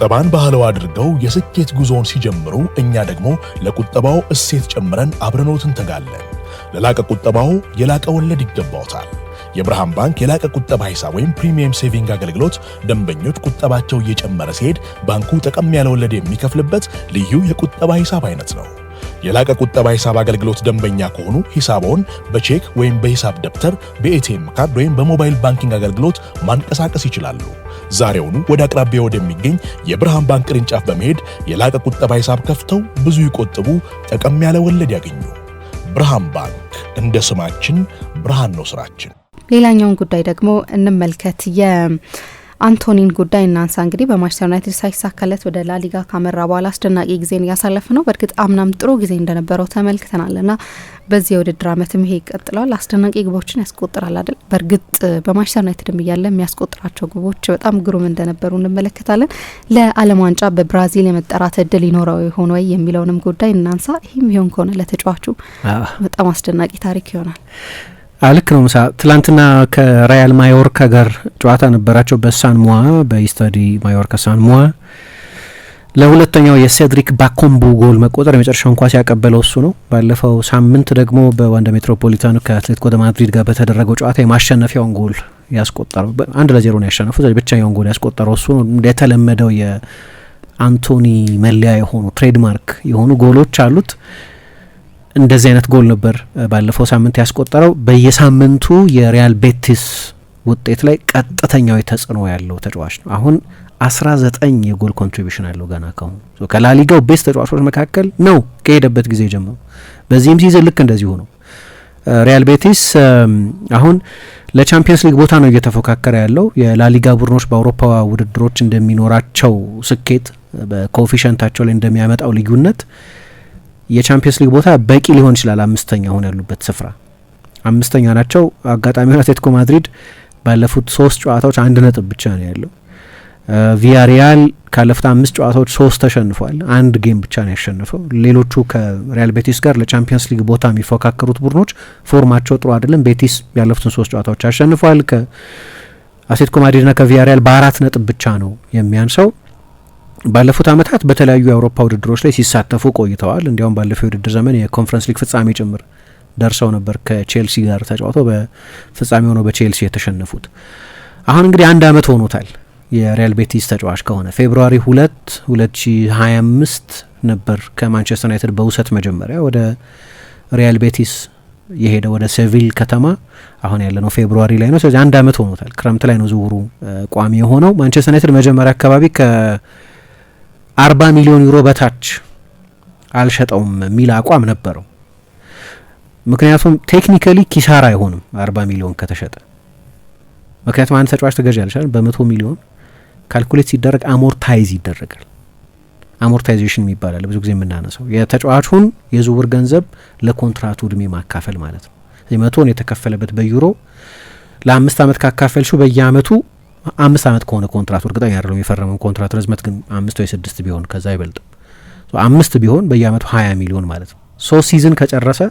ቁጠባን ባህላዊ አድርገው የስኬት ጉዞውን ሲጀምሩ እኛ ደግሞ ለቁጠባው እሴት ጨምረን አብረኖት እንተጋለን። ለላቀ ቁጠባው የላቀ ወለድ ይገባዎታል። የብርሃን ባንክ የላቀ ቁጠባ ሂሳብ ወይም ፕሪሚየም ሴቪንግ አገልግሎት ደንበኞች ቁጠባቸው እየጨመረ ሲሄድ ባንኩ ጠቀም ያለ ወለድ የሚከፍልበት ልዩ የቁጠባ ሂሳብ አይነት ነው። የላቀ ቁጠባ ሂሳብ አገልግሎት ደንበኛ ከሆኑ ሂሳቦን በቼክ ወይም በሂሳብ ደብተር፣ በኤቲኤም ካርድ ወይም በሞባይል ባንኪንግ አገልግሎት ማንቀሳቀስ ይችላሉ። ዛሬውኑ ወደ አቅራቢያው ወደሚገኝ የብርሃን ባንክ ቅርንጫፍ በመሄድ የላቀ ቁጠባ ሂሳብ ከፍተው ብዙ ይቆጥቡ፣ ጠቀም ያለ ወለድ ያገኙ። ብርሃን ባንክ፣ እንደ ስማችን ብርሃን ነው ስራችን። ሌላኛውን ጉዳይ ደግሞ እንመልከት። የአንቶኒን ጉዳይ እናንሳ። እንግዲህ በማንቸስተር ዩናይትድ ሳይሳካለት ወደ ላሊጋ ካመራ በኋላ አስደናቂ ጊዜን እያሳለፈ ነው። በእርግጥ አምናም ጥሩ ጊዜ እንደነበረው ተመልክተናልና በዚህ የውድድር ዓመትም ይሄ ይቀጥላል። አስደናቂ ግቦችን ያስቆጥራል አይደል? በእርግጥ በማንቸስተር ዩናይትድም እያለ የሚያስቆጥራቸው ግቦች በጣም ግሩም እንደነበሩ እንመለከታለን። ለዓለም ዋንጫ በብራዚል የመጠራት እድል ይኖረው ይሆን ወይ የሚለውንም ጉዳይ እናንሳ። ይህም ይሆን ከሆነ ለተጫዋቹ በጣም አስደናቂ ታሪክ ይሆናል። ልክ ነው። ምሳ ትላንትና ከራያል ማዮርካ ጋር ጨዋታ ነበራቸው በሳን ሙዋ በኢስታዲ ማዮርካ ሳን ሙዋ። ለሁለተኛው የሴድሪክ ባኮምቡ ጎል መቆጠር የመጨረሻውን ኳስ ያቀበለው እሱ ነው። ባለፈው ሳምንት ደግሞ በዋንዳ ሜትሮፖሊታኑ ከአትሌቲኮ ደ ማድሪድ ጋር በተደረገው ጨዋታ የማሸነፊያውን ጎል ያስቆጠረው 1-0 ነው ያሸነፉት። ብቻኛውን ጎል ያስቆጠረው እሱ ነው። እንደተለመደው የአንቶኒ መለያ የሆኑ ትሬድማርክ የሆኑ ጎሎች አሉት። እንደዚህ አይነት ጎል ነበር ባለፈው ሳምንት ያስቆጠረው። በየሳምንቱ የሪያል ቤቲስ ውጤት ላይ ቀጥተኛው ተጽዕኖ ያለው ተጫዋች ነው። አሁን 19 የጎል ኮንትሪቢዩሽን አለው ገና ካሁን ከላሊጋው ቤስት ተጫዋቾች መካከል ነው ከሄደበት ጊዜ ጀምሮ። በዚህም ሲዝን ልክ እንደዚሁ ነው። ሪያል ቤቲስ አሁን ለቻምፒየንስ ሊግ ቦታ ነው እየተፎካከረ ያለው። የላሊጋ ቡድኖች በአውሮፓ ውድድሮች እንደሚኖራቸው ስኬት በኮኤፊሽንታቸው ላይ እንደሚያመጣው ልዩነት የቻምፒየንስ ሊግ ቦታ በቂ ሊሆን ይችላል። አምስተኛ ሆነ ያሉበት ስፍራ አምስተኛ ናቸው። አጋጣሚው አትሌቲኮ ማድሪድ ባለፉት 3 ጨዋታዎች 1 ነጥብ ብቻ ነው ያለው። ቪያሪያል ካለፉት 5 ጨዋታዎች 3 ተሸንፏል። 1 ጌም ብቻ ነው ያሸነፈው። ሌሎቹ ከሪያል ቤቲስ ጋር ለቻምፒየንስ ሊግ ቦታ የሚፎካከሩት ቡድኖች ፎርማቸው ጥሩ አይደለም። ቤቲስ ያለፉትን 3 ጨዋታዎች አሸንፏል። ከአትሌቲኮ ማድሪድና ከቪያሪያል በ4 ነጥብ ብቻ ነው የሚያንሰው። ባለፉት አመታት በተለያዩ የአውሮፓ ውድድሮች ላይ ሲሳተፉ ቆይተዋል። እንዲያውም ባለፈው የውድድር ዘመን የኮንፈረንስ ሊግ ፍጻሜ ጭምር ደርሰው ነበር ከቼልሲ ጋር ተጫውተው በፍጻሜ ሆነው በቼልሲ የተሸነፉት። አሁን እንግዲህ 1 አመት ሆኖታል የሪያል ቤቲስ ተጫዋች ከሆነ። ፌብሩዋሪ 2 2025 ነበር ከማንቸስተር ዩናይትድ በውሰት መጀመሪያ ወደ ሪያል ቤቲስ የሄደ ወደ ሴቪል ከተማ። አሁን ያለነው ፌብሩዋሪ ላይ ነው። ስለዚህ 1 አመት ሆኖታል። ክረምት ላይ ነው ዝውውሩ ቋሚ የሆነው። ማንቸስተር ዩናይትድ መጀመሪያ አካባቢ 40 ሚሊዮን ዩሮ በታች አልሸጠውም የሚል አቋም ነበረው። ምክንያቱም ቴክኒካሊ ኪሳራ አይሆንም 40 ሚሊዮን ከተሸጠ። ምክንያቱም አንድ ተጫዋች ትገዣለሽ በ100 ሚሊዮን ካልኩሌት ሲደረግ አሞርታይዝ ይደረጋል። አሞርታይዜሽን ይባላል ብዙ ጊዜ የምናነሳው የተጫዋቹን የዝውውር ገንዘብ ለኮንትራቱ እድሜ ማካፈል ማለት ነው። 100 የተከፈለበት በዩሮ ለ5 አመት ካካፈልሽው በየአመቱ 5 አመት ከሆነ ኮንትራቱ እርግጠኛ አይደለም የፈረመው ኮንትራት ርዝመት ግን 5 ወይ 6 ቢሆን ከዛ አይበልጥም። 5 ቢሆን በየአመቱ 20 ሚሊዮን ማለት ነው። 3 ሲዝን ከጨረሰ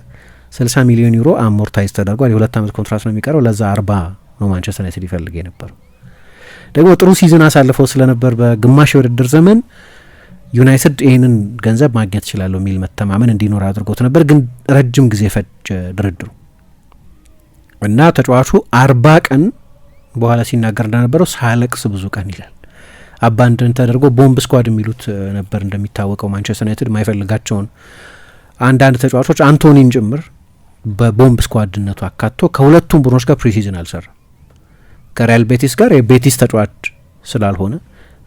60 ሚሊዮን ዩሮ አሞርታይዝ ተደርጓል። የ2 አመት ኮንትራት ነው የሚቀረው። ለዛ 40 ነው ማንቸስተር ዩናይትድ ይፈልግ የነበረው። ደግሞ ጥሩ ሲዝን አሳልፈው ስለነበር በግማሽ የውድድር ዘመን ዩናይትድ ይህንን ገንዘብ ማግኘት ይችላል የሚል መተማመን እንዲኖር አድርጎት ነበር። ግን ረጅም ጊዜ ፈጅ ድርድሩ እና ተጫዋቹ 40 ቀን በኋላ ሲናገር እንደነበረው ሳለቅስ ብዙ ቀን ይላል። አባንድን ተደርጎ ቦምብ ስኳድ የሚሉት ነበር። እንደሚታወቀው ማንቸስተር ዩናይትድ የማይፈልጋቸውን አንዳንድ ተጫዋቾች አንቶኒን ጭምር በቦምብ ስኳድነቱ አካቶ ከሁለቱም ቡድኖች ጋር ፕሪሲዝን አልሰራም። ከሪያል ቤቲስ ጋር የቤቲስ ተጫዋች ስላልሆነ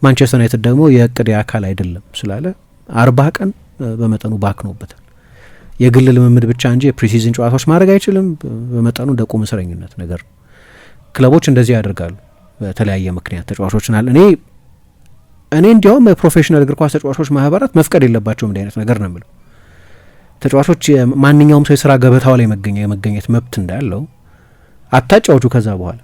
ማንቸስተር ዩናይትድ ደግሞ የእቅድ አካል አይደለም ስላለ 40 ቀን በመጠኑ ባክኖበታል። የግል ልምምድ ብቻ እንጂ የፕሪሲዝን ጨዋታዎች ማድረግ አይችልም። በመጠኑ እንደ ቁም እስረኝነት ነገር ክለቦች እንደዚህ ያደርጋሉ በተለያየ ምክንያት ተጫዋቾችን እኔ እንዲያውም የፕሮፌሽናል እግር ኳስ ተጫዋቾች ማህበራት መፍቀድ የለባቸውም እንዲህ አይነት ነገር ነው የምለው። ተጫዋቾች ማንኛውም ሰው የስራ ገበታው ላይ የመገኘት መብት እንዳለው አታጫውቹ። ከዛ በኋላ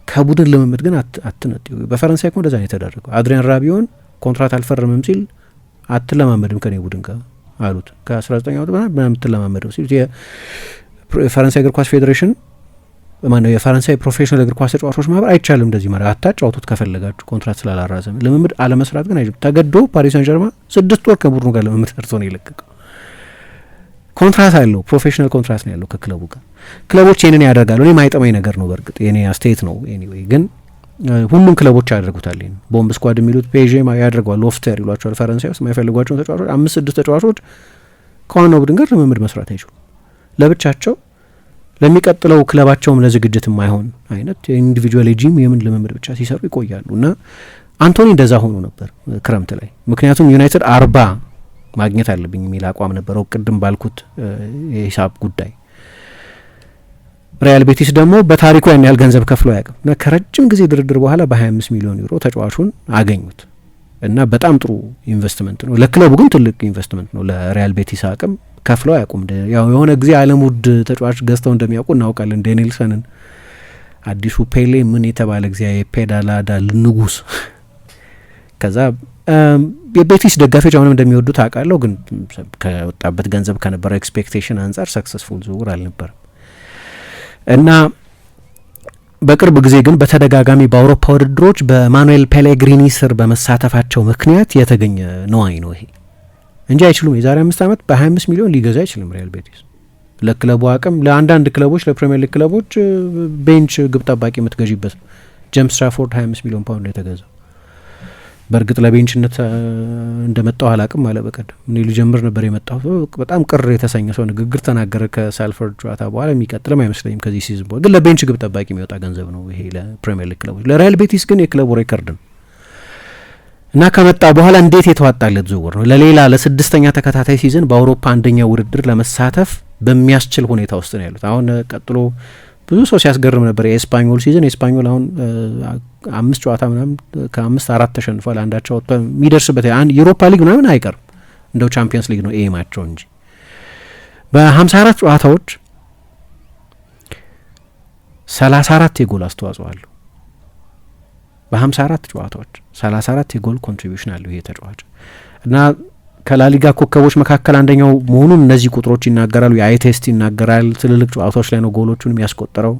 ከቡድን ልምምድ ግን አትነጥዩ። በፈረንሳይ እኮ እንደዛ ነው የተደረገው። አድሪያን ራቢዮን ኮንትራት አልፈረምም ሲል አትለማመድም ከኔ ቡድን ጋር አሉት። ከ19 ዓመት በኋላ ምናምን አትለማመድም ሲል የፈረንሳይ እግር ኳስ ፌዴሬሽን ማነው የፈረንሳይ ፕሮፌሽናል እግር ኳስ ተጫዋቾች ማህበር አይቻልም እንደዚህ ማለት አታጫውቱት ከፈለጋችሁ ኮንትራት ስላላራዘመ። ልምምድ አለመስራት ግን አይችልም። ተገዶ ፓሪስ ሰን ጀርማ 6 ወር ከቡድኑ ጋር ልምምድ ሰርቶ ነው የለቀቀው። ኮንትራት አለው፣ ፕሮፌሽናል ኮንትራት ነው ያለው ከክለቡ ጋር። ክለቦች ይህንን ያደርጋሉ። እኔ ማይጠመኝ ነገር ነው በእርግጥ የኔ አስተያየት ነው። ኤኒዌይ ግን ሁሉም ክለቦች ያደርጉታል። ይሄን ቦምብ ስኳድ የሚሉት ፔዤ ያደርገዋል፣ ሎፍተር ይሏቸዋል ፈረንሳይ ውስጥ። የማይፈልጓቸውን ተጫዋቾች 5-6 ተጫዋቾች ከዋናው ቡድን ጋር ልምምድ መስራት አይችሉም ለብቻቸው። ለሚቀጥለው ክለባቸውም ለዝግጅት የማይሆን አይነት የኢንዲቪጁዋል ጂም የምን ልምምድ ብቻ ሲሰሩ ይቆያሉ። እና አንቶኒ እንደዛ ሆኖ ነበር ክረምት ላይ። ምክንያቱም ዩናይትድ 40 ማግኘት አለብኝ የሚል አቋም ነበረው ቅድም ባልኩት የሂሳብ ጉዳይ። ሪያል ቤቲስ ደግሞ በታሪኩ ያን ያህል ገንዘብ ከፍሎ አያውቅም እና ከረጅም ጊዜ ድርድር በኋላ በ25 ሚሊዮን ዩሮ ተጫዋቹን አገኙት እና በጣም ጥሩ ኢንቨስትመንት ነው። ለክለቡ ግን ትልቅ ኢንቨስትመንት ነው። ለሪያል ቤቲስ አቅም ከፍለው አያውቁም። ያው የሆነ ጊዜ ዓለም ውድ ተጫዋች ገዝተው እንደሚያውቁ እናውቃለን። ዴኒልሰንን አዲሱ ፔሌ ምን የተባለ ጊዜ የፔዳላዳ ንጉስ። ከዛ የቤቲስ ደጋፊዎች አሁንም እንደሚወዱት አውቃለሁ፣ ግን ከወጣበት ገንዘብ ከነበረው ኤክስፔክቴሽን አንጻር ሰክሰስፉል ዝውውር አልነበረም እና በቅርብ ጊዜ ግን በተደጋጋሚ በአውሮፓ ውድድሮች በማኑኤል ፔሌግሪኒ ስር በመሳተፋቸው ምክንያት የተገኘ ነዋይ ነው ይሄ እንጂ አይችሉም። የዛሬ 5 ዓመት በ25 ሚሊዮን ሊገዛ አይችልም ሪያል ቤቲስ። ለክለቡ አቅም ለአንዳንድ ክለቦች ለፕሪሚየር ሊግ ክለቦች ቤንች ግብ ጠባቂ የምትገዢበት ጄምስ ትራፎርድ 25 ሚሊዮን ፓውንድ የተገዛው። በእርግጥ ለቤንችነት እንደመጣው አላቅም አለ በቀደም። እኔ ልጀምር ነበር የመጣው። በጣም ቅር የተሰኘ ሰው ንግግር ተናገረ ከሳልፈርድ ጨዋታ በኋላ። የሚቀጥልም አይመስለኝም ከዚህ ሲዝን በኋላ። ግን ለቤንች ግብ ጠባቂ የሚወጣ ገንዘብ ነው ይሄ ለፕሪሚየር ሊግ ክለቦች። ለሪያል ቤቲስ ግን የክለቡ ሬከርድ ነው እና ከመጣ በኋላ እንዴት የተዋጣለት ዝውውር ነው። ለሌላ ለ6ኛ ተከታታይ ሲዝን በአውሮፓ አንደኛ ውድድር ለመሳተፍ በሚያስችል ሁኔታ ውስጥ ነው ያሉት። አሁን ቀጥሎ ብዙ ሰው ሲያስገርም ነበር የኤስፓኞል ሲዝን። ኤስፓኞል አሁን 5 ጨዋታ ምናምን ከ5-4 ተሸንፏል። አንዳቸው የሚደርስበት ዩሮፓ ሊግ ምናምን አይቀርም። እንደው ቻምፒየንስ ሊግ ነው ኤማቸው እንጂ በ54 ጨዋታዎች 34 የጎል አስተዋጽኦ አለው። በ54 ጨዋታዎች 34 የጎል ኮንትሪቢዩሽን አለው ይሄ ተጫዋች እና ከላሊጋ ኮከቦች መካከል አንደኛው መሆኑን እነዚህ ቁጥሮች ይናገራሉ። የአይ ቴስት ይናገራል። ትልልቅ ጨዋታዎች ላይ ነው ጎሎቹን የሚያስቆጥረው።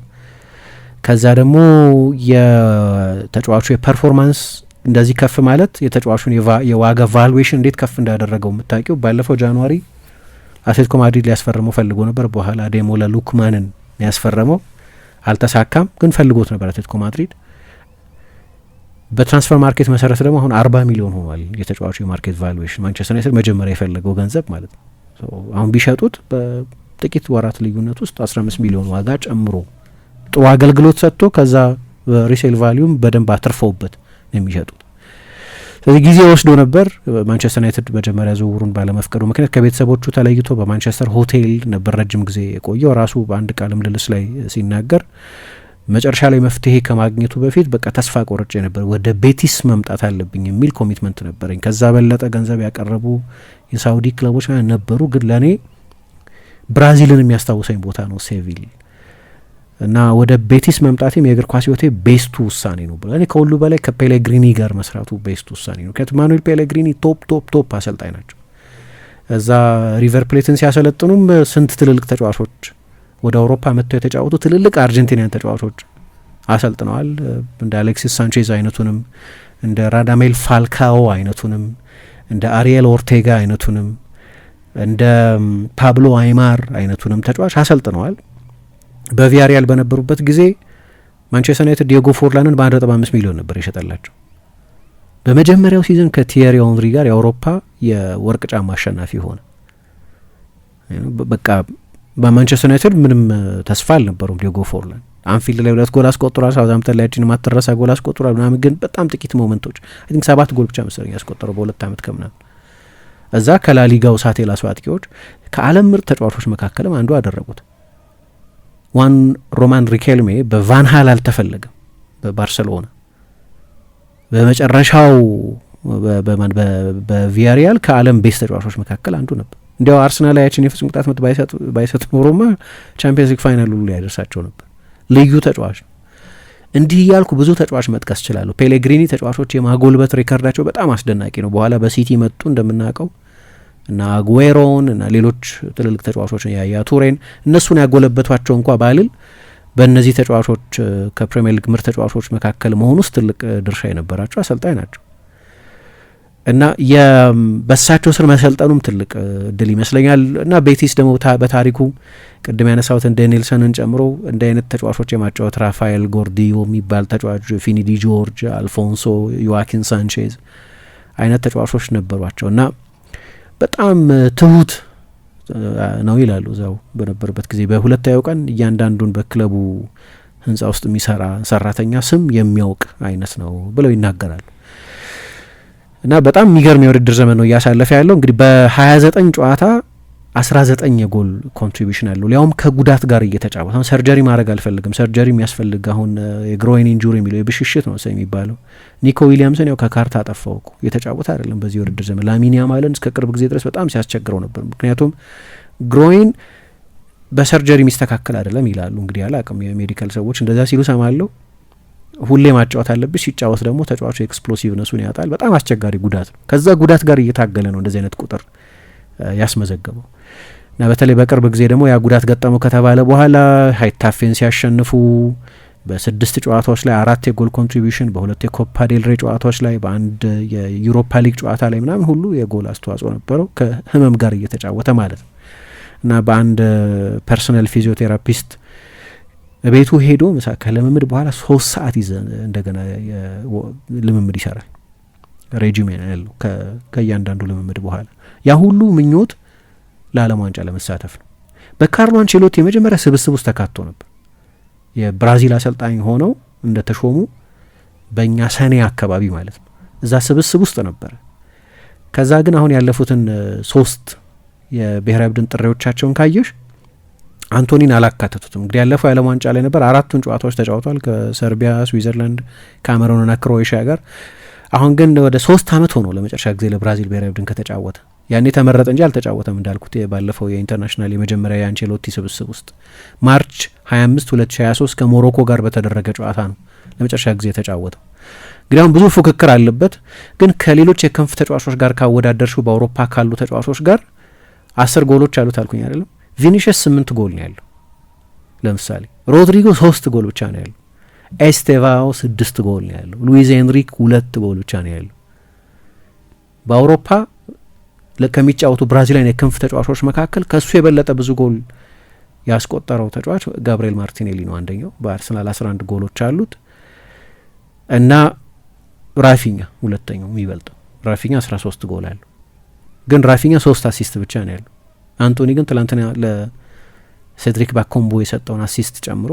ከዛ ደግሞ የተጫዋቹ የፐርፎርማንስ እንደዚህ ከፍ ማለት የተጫዋቹን የዋጋ ቫሉዌሽን እንዴት ከፍ እንዳደረገው የምታውቂው ባለፈው ጃንዋሪ አትሌቲኮ ማድሪድ ሊያስፈርመው ፈልጎ ነበር። በኋላ አዴሞላ ሉክማንን ያስፈረመው አልተሳካም፣ ግን ፈልጎት ነበር አትሌቲኮ ማድሪድ። በትራንስፈር ማርኬት መሰረት ደግሞ አሁን 40 ሚሊዮን ሆኗል የተጫዋቹ የማርኬት ቫሉዌሽን። ማንቸስተር ዩናይትድ መጀመሪያ የፈለገው ገንዘብ ማለት ነው። አሁን ቢሸጡት በጥቂት ወራት ልዩነት ውስጥ 15 ሚሊዮን ዋጋ ጨምሮ ጥሩ አገልግሎት ሰጥቶ ከዛ ሪሴል ቫሊዩም በደንብ አትርፈውበት ነው የሚሸጡት። ስለዚህ ጊዜ ወስዶ ነበር። ማንቸስተር ዩናይትድ መጀመሪያ ዝውውሩን ባለመፍቀዱ ምክንያት ከቤተሰቦቹ ተለይቶ በማንቸስተር ሆቴል ነበር ረጅም ጊዜ የቆየው። ራሱ በአንድ ቃለ ምልልስ ላይ ሲናገር መጨረሻ ላይ መፍትሄ ከማግኘቱ በፊት በቃ ተስፋ ቆርጬ ነበር፣ ወደ ቤቲስ መምጣት አለብኝ የሚል ኮሚትመንት ነበረኝ። ከዛ በለጠ ገንዘብ ያቀረቡ የሳውዲ ክለቦች ነበሩ፣ ግን ለእኔ ብራዚልን የሚያስታውሰኝ ቦታ ነው ሴቪል እና ወደ ቤቲስ መምጣቴም የእግር ኳስ ህይወቴ ቤስቱ ውሳኔ ነው ብሎ እኔ ከሁሉ በላይ ከፔሌግሪኒ ጋር መስራቱ ቤስቱ ውሳኔ ነው። ምክንያቱም ማኑኤል ፔሌግሪኒ ቶፕ አሰልጣኝ ናቸው። እዛ ሪቨር ፕሌትን ሲያሰለጥኑም ስንት ትልልቅ ተጫዋቾች ወደ አውሮፓ መጥተው የተጫወቱ ትልልቅ አርጀንቲናን ተጫዋቾች አሰልጥነዋል። እንደ አሌክሲስ ሳንቼዝ አይነቱንም፣ እንደ ራዳሜል ፋልካኦ አይነቱንም፣ እንደ አሪኤል ኦርቴጋ አይነቱንም፣ እንደ ፓብሎ አይማር አይነቱንም ተጫዋች አሰልጥነዋል። በቪያሪያል በነበሩበት ጊዜ ማንቸስተር ዩናይትድ ዲየጎ ፎርላንን በ1.5 ሚሊዮን ነበር የሸጠላቸው። በመጀመሪያው ሲዝን ከቲየሪ ኦንሪ ጋር የአውሮፓ የወርቅ ጫማ አሸናፊ ሆነ። በቃ በማንቸስተር ዩናይትድ ምንም ተስፋ አልነበረውም። ዲየጎ ፎርላን አንፊልድ ላይ 2 ጎል አስቆጥሯል። ሳውዛምፕተን ላይ ማትረሳ ጎል አስቆጥሯል ምናምን፣ ግን በጣም ጥቂት ሞመንቶች አይ ቲንክ 7 ጎል ብቻ መሰለኝ ያስቆጠረው በ2 ዓመት ከምናምን። እዛ ከላሊጋው ሳቴላስ አጥቂዎች ከዓለም ምርጥ ተጫዋቾች መካከልም አንዱ አደረጉት። ዋን ሮማን ሪኬልሜ በቫንሃል አልተፈለገም በባርሰሎና። በመጨረሻው በቪያሪያል ከዓለም ቤስት ተጫዋቾች መካከል አንዱ ነበር። እንዲያው አርሰናል ላይ ያችን የፍጹም ቅጣት ምት ባይሰጥ ኖሮማ ቻምፒየንስ ሊግ ፋይናል ሁሉ ያደርሳቸው ነበር። ልዩ ተጫዋች ነው። እንዲህ እያልኩ ብዙ ተጫዋች መጥቀስ እችላለሁ። ፔሌግሪኒ ተጫዋቾች የማጎልበት ሪከርዳቸው በጣም አስደናቂ ነው። በኋላ በሲቲ መጡ እንደምናውቀው እና አጉዌሮን እና ሌሎች ትልልቅ ተጫዋቾችን ያያ ቱሬን እነሱን ያጎለበቷቸው እንኳ ባልል በእነዚህ ተጫዋቾች ከፕሪሚየር ሊግ ምርጥ ተጫዋቾች መካከል መሆኑ ውስጥ ትልቅ ድርሻ የነበራቸው አሰልጣኝ ናቸው እና በሳቸው ስር መሰልጠኑም ትልቅ እድል ይመስለኛል። እና ቤቲስ ደግሞ በታሪኩ ቅድም ያነሳሁትን ዴኒልሰንን ጨምሮ እንደ አይነት ተጫዋቾች የማጫወት ራፋኤል ጎርዲዮ የሚባል ተጫዋች፣ ፊኒዲ ጆርጅ፣ አልፎንሶ፣ ዮዋኪን ሳንቼዝ አይነት ተጫዋቾች ነበሯቸው እና በጣም ትሁት ነው ይላሉ እዛው በነበረበት ጊዜ። በሁለተኛው ቀን እያንዳንዱን በክለቡ ህንጻ ውስጥ የሚሰራ ሰራተኛ ስም የሚያውቅ አይነት ነው ብለው ይናገራሉ። እና በጣም የሚገርም የውድድር ዘመን ነው እያሳለፈ ያለው። እንግዲህ በ29 ጨዋታ 19 የጎል ኮንትሪቢሽን አለው፣ ሊያውም ከጉዳት ጋር እየተጫወተ። አሁን ሰርጀሪ ማድረግ አልፈልግም፣ ሰርጀሪ የሚያስፈልግ አሁን የግሮይን ኢንጁሪ የሚለው የብሽሽት ነው የሚባለው። ኒኮ ዊሊያምስን ያው ከካርታ አጠፋው እኮ እየተጫወተ አይደለም በዚህ የውድድር ዘመን። ላሚን ያማልን እስከ ቅርብ ጊዜ ድረስ በጣም ሲያስቸግረው ነበር፣ ምክንያቱም ግሮይን በሰርጀሪ የሚስተካከል አይደለም ይላሉ። እንግዲህ አላቅም የሜዲካል ሰዎች እንደዛ ሲሉ ሰማለሁ። ሁሌ ማጫወት አለብሽ፣ ሲጫወት ደግሞ ተጫዋቹ ኤክስፕሎሲቭነሱን ያጣል። በጣም አስቸጋሪ ጉዳት ነው። ከዛ ጉዳት ጋር እየታገለ ነው እንደዚህ አይነት ቁጥር ያስመዘገበው እና በተለይ በቅርብ ጊዜ ደግሞ ያ ጉዳት ገጠመው ከተባለ በኋላ ሃይታፌን ሲያሸንፉ በ6 ጨዋታዎች ላይ 4 የጎል ኮንትሪቢሽን፣ በ2 የኮፓ ዴል ሬ ጨዋታዎች ላይ፣ በአንድ የዩሮፓ ሊግ ጨዋታ ላይ ምናምን ሁሉ የጎል አስተዋጽኦ ነበረው ከህመም ጋር እየተጫወተ ማለት ነው። እና በአንድ ፐርሶናል ፊዚዮቴራፒስት ቤቱ ሄዶ ምሳ ከልምምድ በኋላ 3 ሰዓት እንደገና ልምምድ ይሰራል። ሬጂሜን ያለው ከእያንዳንዱ ልምምድ በኋላ ያ ሁሉ ምኞት ለዓለም ዋንጫ ለመሳተፍ ነው። በካርሎ አንቼሎቲ የመጀመሪያ ስብስብ ውስጥ ተካቶ ነበር። የብራዚል አሰልጣኝ ሆነው እንደተሾሙ በእኛ ሰኔ አካባቢ ማለት ነው እዛ ስብስብ ውስጥ ነበረ። ከዛ ግን አሁን ያለፉትን 3 የብሔራዊ ቡድን ጥሪዎቻቸውን ካየሽ አንቶኒን አላካተቱትም። እንግዲህ ያለፈው የዓለም ዋንጫ ላይ ነበር 4ቱን ጨዋታዎች ተጫውቷል ከሰርቢያ፣ ስዊዘርላንድ፣ ካሜሮንና ክሮኤሽያ ጋር። አሁን ግን ወደ 3 ዓመት ሆኖ ለመጨረሻ ጊዜ ለብራዚል ብሔራዊ ቡድን ከተጫወተ። ያኔ ተመረጠ እንጂ አልተጫወተም እንዳልኩት ባለፈው የኢንተርናሽናል የመጀመሪያ የአንቼሎቲ ስብስብ ውስጥ ማርች 25 2023 ከሞሮኮ ጋር በተደረገ ጨዋታ ነው ለመጨረሻ ጊዜ የተጫወተው። እንግዲህ አሁን ብዙ ፉክክር አለበት፣ ግን ከሌሎች የክንፍ ተጫዋቾች ጋር ካወዳደርሽው በአውሮፓ ካሉ ተጫዋቾች ጋር 10 ጎሎች አሉት አልኩኝ አይደለም። ቪኒሽስ 8 ጎል ነው ያለው ለምሳሌ። ሮድሪጎ 3 ጎል ብቻ ነው ያለው። ኤስቴቫኦ 6 ጎል ነው ያለው። ሉዊስ ኤንሪክ 2 ጎል ብቻ ነው ያለው። በአውሮፓ ከሚጫወቱ ብራዚላውያን የክንፍ ተጫዋቾች መካከል ከሱ የበለጠ ብዙ ጎል ያስቆጠረው ተጫዋች ጋብሪኤል ማርቲኔሊ ነው አንደኛው። በአርሰናል 11 ጎሎች አሉት እና ራፊኛ ሁለተኛው የሚበልጠው። ራፊኛ 13 ጎል አለው፣ ግን ራፊኛ 3 አሲስት ብቻ ነው ያለው። አንቶኒ ግን ትላንትና ለሴድሪክ ባኮምቦ የሰጠውን አሲስት ጨምሮ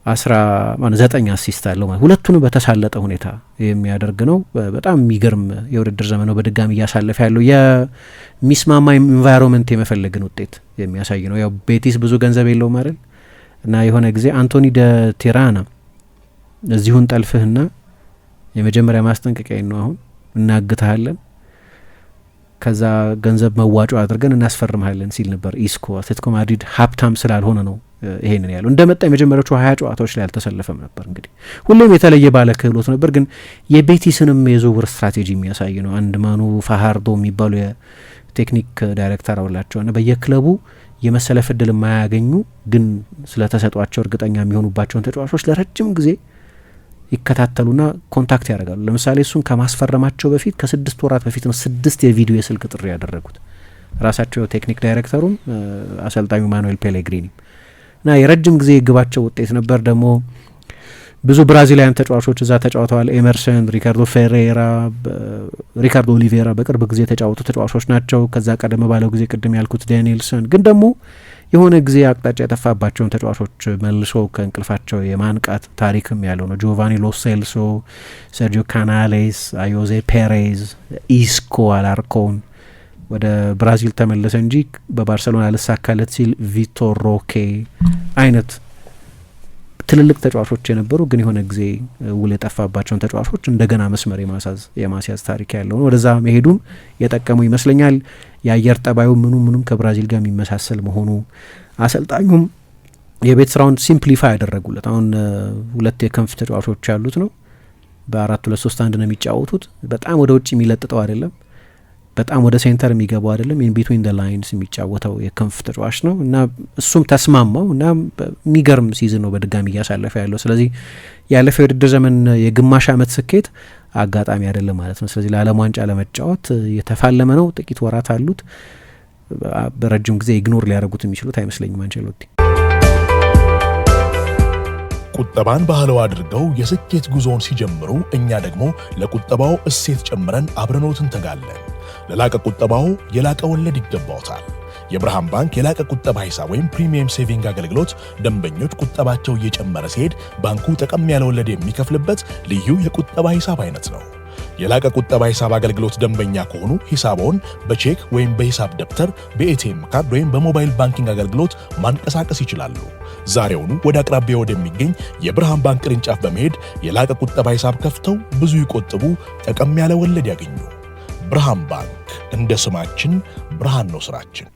9 አሲስት አለው ማለት ሁለቱንም በተሳለጠ ሁኔታ የሚያደርግ ነው። በጣም የሚገርም የውድድር ዘመን ነው በድጋሚ እያሳለፈ ያለው። የሚስማማ ኢንቫይሮንመንት የመፈለግን ውጤት የሚያሳይ ነው። ያው ቤቲስ ብዙ ገንዘብ የለውም አይደል እና የሆነ ጊዜ አንቶኒ ደ ቴራና እዚሁን ጠልፍህና የመጀመሪያ ማስጠንቀቂያ ነው አሁን እናግታለን ከዛ ገንዘብ መዋጮ አድርገን እናስፈርምሃለን ሲል ነበር ኢስኮ። አትሌቲኮ ማድሪድ ሀብታም ስላልሆነ ነው ይሄንን ያለው። እንደመጣ የመጀመሪያዎቹ 20 ጨዋታዎች ላይ አልተሰለፈም ነበር። እንግዲህ ሁሌም የተለየ ባለ ክህሎት ነበር፣ ግን የቤቲስንም የዝውውር ስትራቴጂ የሚያሳይ ነው። አንድ ማኑ ፋሃርዶ የሚባሉ የቴክኒክ ዳይሬክተር አውላቸውና በየክለቡ የመሰለፍ እድል የማያገኙ ግን ስለተሰጧቸው እርግጠኛ የሚሆኑባቸውን ተጫዋቾች ለረጅም ጊዜ ይከታተሉና ኮንታክት ያደርጋሉ። ለምሳሌ እሱን ከማስፈረማቸው በፊት ከ6 ወራት በፊት ነው 6 የቪዲዮ የስልክ ጥሪ ያደረጉት ራሳቸው ቴክኒክ ዳይሬክተሩም አሰልጣኙ ማኑኤል ፔሌግሪኒ እና የረጅም ጊዜ ግባቸው ውጤት ነበር። ደግሞ ብዙ ብራዚላውያን ተጫዋቾች እዛ ተጫውተዋል። ኤመርሰን፣ ሪካርዶ ፌሬራ፣ ሪካርዶ ኦሊቬራ በቅርብ ጊዜ የተጫወቱ ተጫዋቾች ናቸው። ከዛ ቀደም ባለው ጊዜ ቅድም ያልኩት ዳኒኤልሰን፣ ግን ደግሞ የሆነ ጊዜ አቅጣጫ የጠፋባቸውን ተጫዋቾች መልሶ ከእንቅልፋቸው የማንቃት ታሪክም ያለው ነው። ጆቫኒ ሎ ሴልሶ፣ ሰርጂዮ ካናሌስ፣ አዮዜ ፔሬዝ፣ ኢስኮ አላርኮን ወደ ብራዚል ተመለሰ እንጂ በባርሰሎና ልሳካለት ሲል ቪቶር ሮኬ አይነት ትልልቅ ተጫዋቾች የነበሩ ግን የሆነ ጊዜ ውል የጠፋባቸውን ተጫዋቾች እንደገና መስመር የማስያዝ ታሪክ ያለው ነው። ወደዛ መሄዱም የጠቀሙ ይመስለኛል። የአየር ጠባዩ ምኑም ከብራዚል ጋር የሚመሳሰል መሆኑ አሰልጣኙም የቤት ስራውን ሲምፕሊፋይ ያደረጉለት። አሁን 2 የክንፍ ተጫዋቾች ያሉት ነው። በ4-2-3-1 ነው የሚጫወቱት። በጣም ወደ ውጭ የሚለጥጠው አይደለም። በጣም ወደ ሴንተር የሚገባው አይደለም። ኢን ቢትዊን ዘ ላይንስ የሚጫወተው የክንፍ ተጫዋች ነው እና እሱም ተስማማው እና የሚገርም ሲዝን ነው በድጋሚ እያሳለፈ ያለው። ስለዚህ ያለፈው የውድድር ዘመን የግማሽ ዓመት ስኬት አጋጣሚ አይደለም ማለት ነው። ስለዚህ ለዓለም ዋንጫ ለመጫወት የተፋለመ ነው። ጥቂት ወራት አሉት። በረጅም ጊዜ ኢግኖር ሊያደርጉት የሚችሉት አይመስለኝም አንቸሎቲ። ቁጠባን ባህላዊ አድርገው የስኬት ጉዞውን ሲጀምሩ እኛ ደግሞ ለቁጠባው እሴት ጨምረን አብረኖት እንተጋለን። ለላቀ ቁጠባው የላቀ ወለድ ይገባዎታል። የብርሃን ባንክ የላቀ ቁጠባ ሂሳብ ወይም ፕሪሚየም ሴቪንግ አገልግሎት ደንበኞች ቁጠባቸው እየጨመረ ሲሄድ ባንኩ ጠቀም ያለ ወለድ የሚከፍልበት ልዩ የቁጠባ ሂሳብ አይነት ነው። የላቀ ቁጠባ ሂሳብ አገልግሎት ደንበኛ ከሆኑ ሂሳቦን በቼክ ወይም በሂሳብ ደብተር፣ በኤቲኤም ካርድ ወይም በሞባይል ባንኪንግ አገልግሎት ማንቀሳቀስ ይችላሉ። ዛሬውኑ ወደ አቅራቢያ ወደሚገኝ የብርሃን ባንክ ቅርንጫፍ በመሄድ የላቀ ቁጠባ ሂሳብ ከፍተው ብዙ ይቆጥቡ፣ ጠቀም ያለ ወለድ ያገኙ። ብርሃን ባንክ፣ እንደ ስማችን ብርሃን ነው ስራችን።